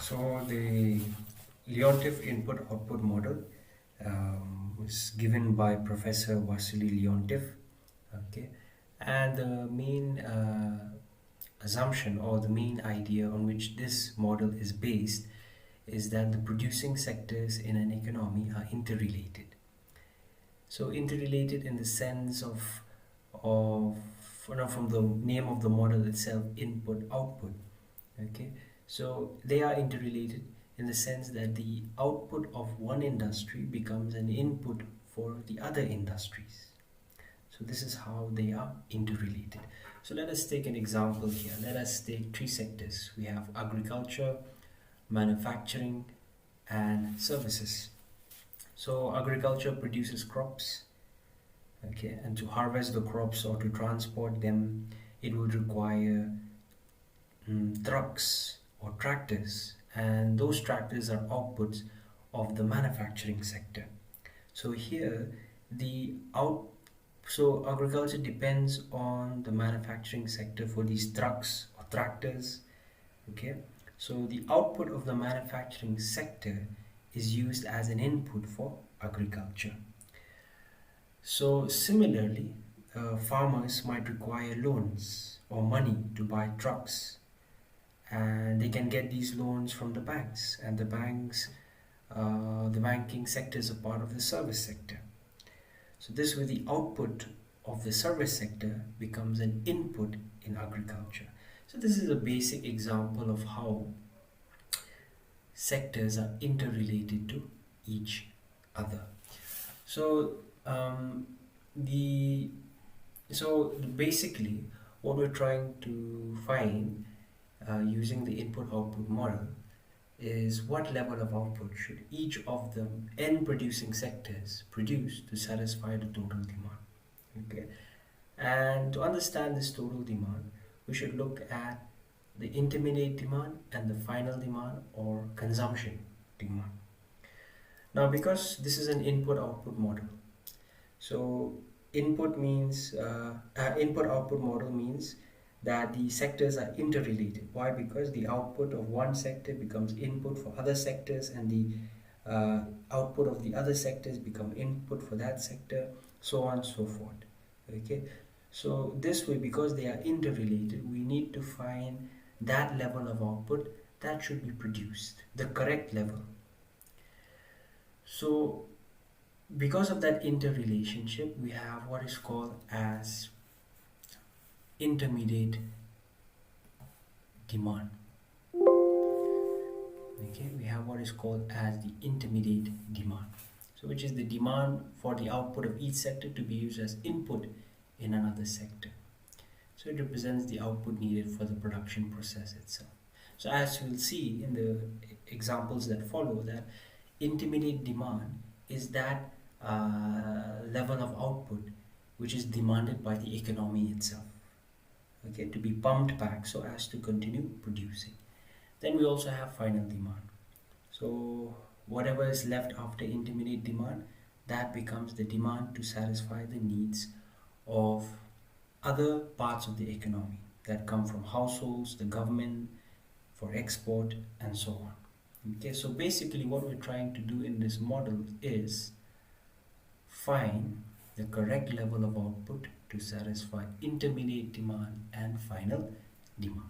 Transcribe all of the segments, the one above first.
So the Leontief input-output model was given by Professor Vasily Leontief. Okay, and the main assumption or the main idea on which this model is based is that the producing sectors in an economy are interrelated. So interrelated in the sense of from the name of the model itself, input output. Okay, so they are interrelated in the sense that the output of one industry becomes an input for the other industries. So this is how they are interrelated. So let us take an example here. Let us take three sectors. We have agriculture, manufacturing, and services. So agriculture produces crops, okay, and to harvest the crops or to transport them, it would require trucks or tractors, and those tractors are outputs of the manufacturing sector. So here the out so agriculture depends on the manufacturing sector for these trucks or tractors. Okay, so the output of the manufacturing sector is used as an input for agriculture. So similarly, farmers might require loans or money to buy trucks, and they can get these loans from the banks, and the banking sector is a part of the service sector. So this way the output of the service sector becomes an input in agriculture. So this is a basic example of how sectors are interrelated to each other. So the basically what we're trying to find using the input-output model is what level of output should each of the n producing sectors produce to satisfy the total demand. Okay, and to understand this total demand, we should look at the intermediate demand and the final demand or consumption demand. Now, because this is an input-output model, so input-output model means that the sectors are interrelated. Why? Because the output of one sector becomes input for other sectors, and the output of the other sectors become input for that sector, so on and so forth. Okay, so this way, because they are interrelated, we need to find that level of output that should be produced, the correct level. So because of that interrelationship, we have what is called as intermediate demand. Okay, we have what is called as the intermediate demand, so which is the demand for the output of each sector to be used as input in another sector. So it represents the output needed for the production process itself. So as we'll see in the examples that follow, that intermediate demand is that level of output which is demanded by the economy itself, okay, to be pumped back so as to continue producing. Then we also have final demand. So whatever is left after intermediate demand, that becomes the demand to satisfy the needs of other parts of the economy that come from households, the government, for export, and so on. Okay, so basically what we're trying to do in this model is find the correct level of output to satisfy intermediate demand and final demand.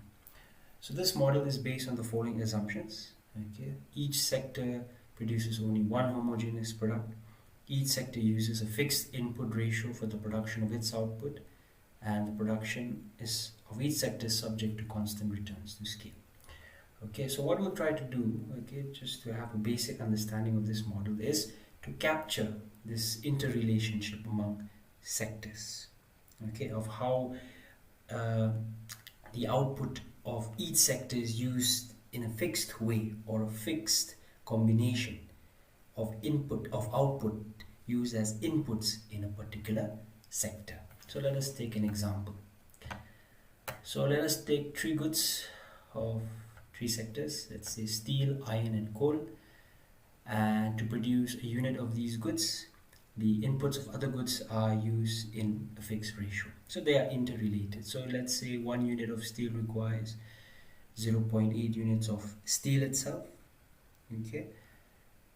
So this model is based on the following assumptions. Okay, each sector produces only one homogeneous product. Each sector uses a fixed input ratio for the production of its output, and the production of each sector is subject to constant returns to scale. Okay, so what we'll try to do, okay, just to have a basic understanding of this model, is to capture this interrelationship among sectors, okay, of how the output of each sector is used in a fixed way or a fixed combination of output used as inputs in a particular sector. So let us take an example. So let us take three goods of three sectors. Let's say steel, iron, and coal. And to produce a unit of these goods, the inputs of other goods are used in a fixed ratio. So they are interrelated. So let's say 1 unit of steel requires 0.8 units of steel itself. Okay,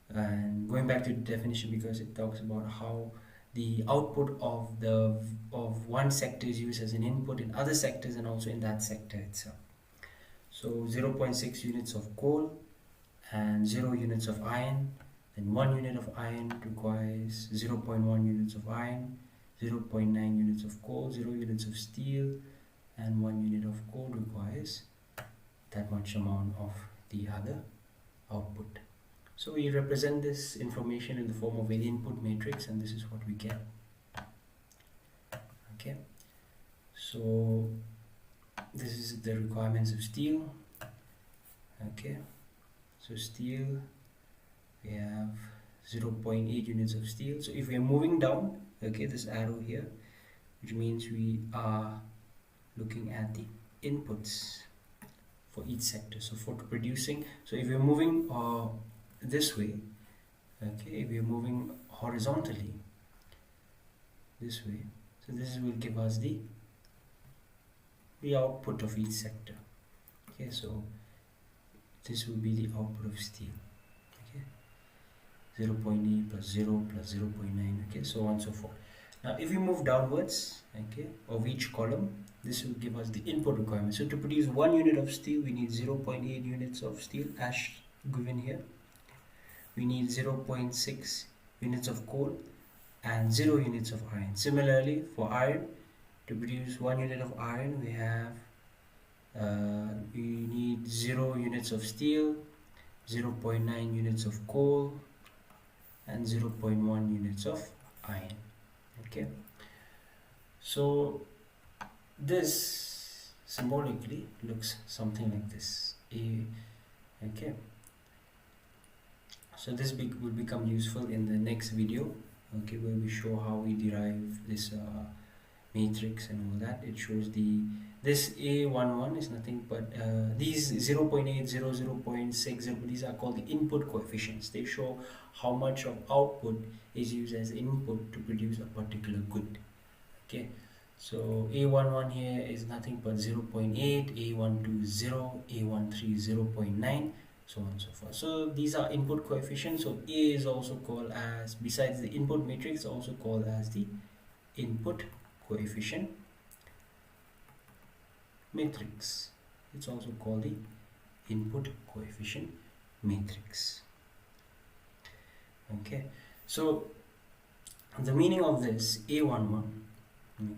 and going back to the definition, because it talks about how the output of one sector is used as an input in other sectors and also in that sector itself. So 0.6 units of coal and 0 units of iron, then 1 unit of iron requires 0.1 units of iron, 0.9 units of coal, 0 units of steel, and 1 unit of coal requires that much amount of the other output. So we represent this information in the form of an input matrix, and this is what we get. Okay, so this is the requirements of steel. Okay, so steel, we have 0.8 units of steel. So if we are moving down, okay, this arrow here, which means we are looking at the inputs for each sector. So for producing, so if we're moving this way, okay, if we're moving horizontally this way, so this will give us the output of each sector. Okay, so this will be the output of steel. Okay, 0.8 plus 0 plus 0.9, okay, so on and so forth. Now if we move downwards, okay, of each column, this will give us the input requirement. So to produce 1 unit of steel, we need 0.8 units of steel as given here. We need 0.6 units of coal and 0 units of iron. Similarly, for iron, to produce 1 unit of iron, we need 0 units of steel, 0.9 units of coal, and 0.1 units of iron. Okay, so this symbolically looks something like this. Okay, so this will become useful in the next video, okay, where we show how we derive this matrix and all that. It shows this A11 is nothing but these 0.8, 0, 0.6, these are called the input coefficients. They show how much of output is used as input to produce a particular good. Okay, so A11 here is nothing but 0.8, A12 0, A13 0.9, so on and so forth. So these are input coefficients. So A is also called as, besides the input matrix, also called as the input coefficient matrix. It's also called the input coefficient matrix. Okay, so the meaning of this A11,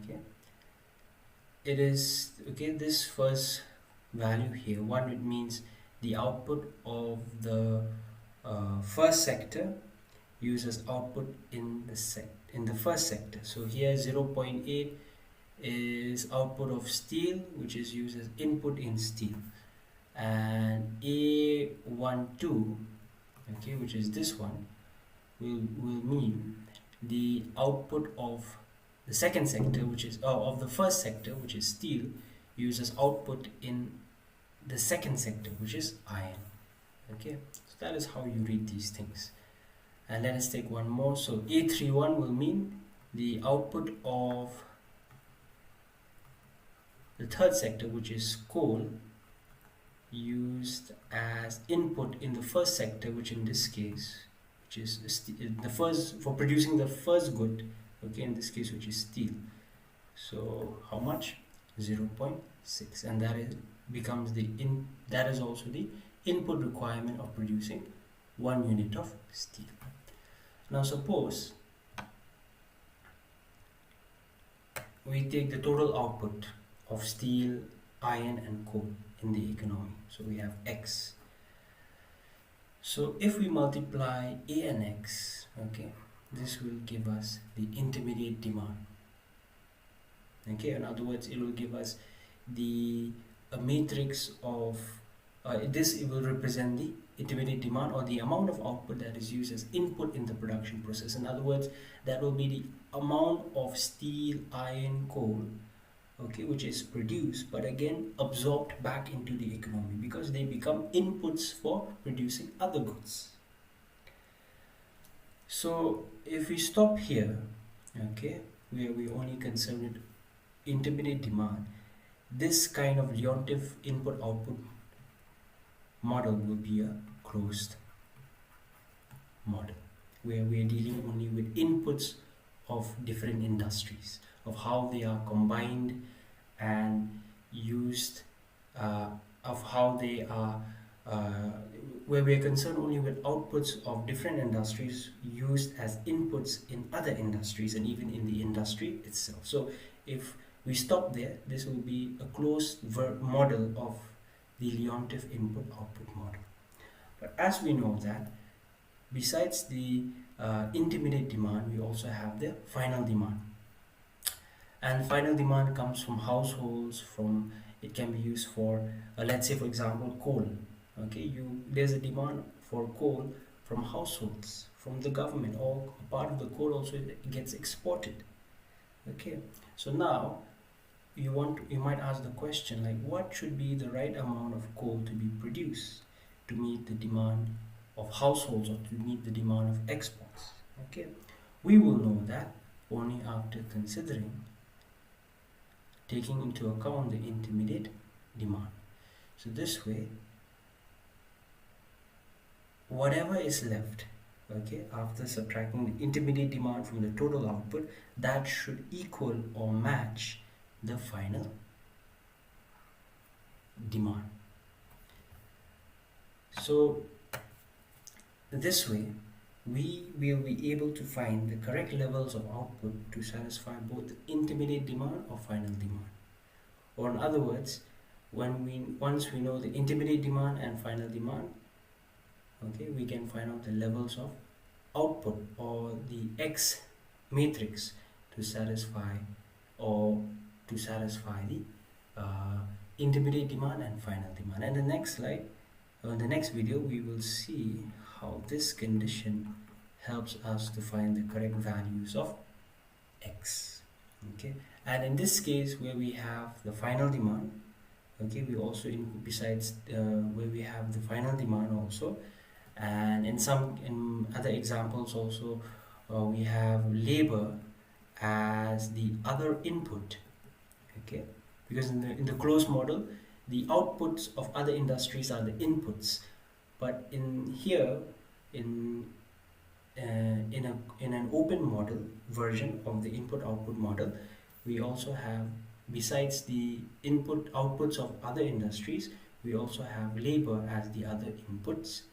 okay, it is, okay, this first value here, 1, it means the output of the first sector uses output in the first sector. So here 0.8 is output of steel, which is used as input in steel, and A12, okay, which is this one, will mean the output of the second sector, which is of the first sector, which is steel, uses output in the second sector, which is iron. Okay, so that is how you read these things. And let us take one more. So A31 will mean the output of the third sector, which is coal, used as input in the first sector, which in this case, which is the first, for producing the first good, okay, in this case, which is steel. So how much? 0.6, and that is also the input requirement of producing 1 unit of steel. Now suppose we take the total output of steel, iron and coal in the economy. So we have X. So if we multiply A and X, okay, this will give us the intermediate demand. Okay, in other words, it will give us a matrix of it will represent the intermediate demand, or the amount of output that is used as input in the production process. In other words, that will be the amount of steel, iron, coal, okay, which is produced but again absorbed back into the economy, because they become inputs for producing other goods. So if we stop here, okay, where we only concerned with intermediate demand, this kind of Leontief input output model will be a closed model, where we are dealing only with inputs of different industries, of how they are combined and used, uh, of how they are, uh, where we are concerned only with outputs of different industries used as inputs in other industries and even in the industry itself. So if we stop there, this will be a closed model of the Leontief input-output model. But as we know that besides the intermediate demand, we also have the final demand. And final demand comes from households, from it can be used for let's say for example coal. Okay, there's a demand for coal from households, from the government, or a part of the coal also gets exported. Okay, so now you might ask the question like, what should be the right amount of coal to be produced to meet the demand of households or to meet the demand of exports? Okay, we will know that only after considering, taking into account the intermediate demand. So this way, whatever is left, okay, after subtracting the intermediate demand from the total output, that should equal or match the final demand. So this way, we will be able to find the correct levels of output to satisfy both the intermediate demand or final demand. Or in other words, once we know the intermediate demand and final demand, okay, we can find out the levels of output or the X matrix to satisfy the intermediate demand and final demand. And the next slide, in the next video, we will see how this condition helps us to find the correct values of X. Okay, and in this case where we have the final demand, okay, we also besides where we have the final demand also, and in other examples also we have labor as the other input. Okay, because in the closed model the outputs of other industries are the inputs, but in here in in an open model version of the input output model, we also have, besides the input outputs of other industries, we also have labor as the other inputs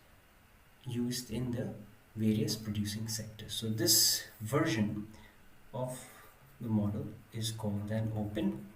used in the various producing sectors. So this version of the model is called an open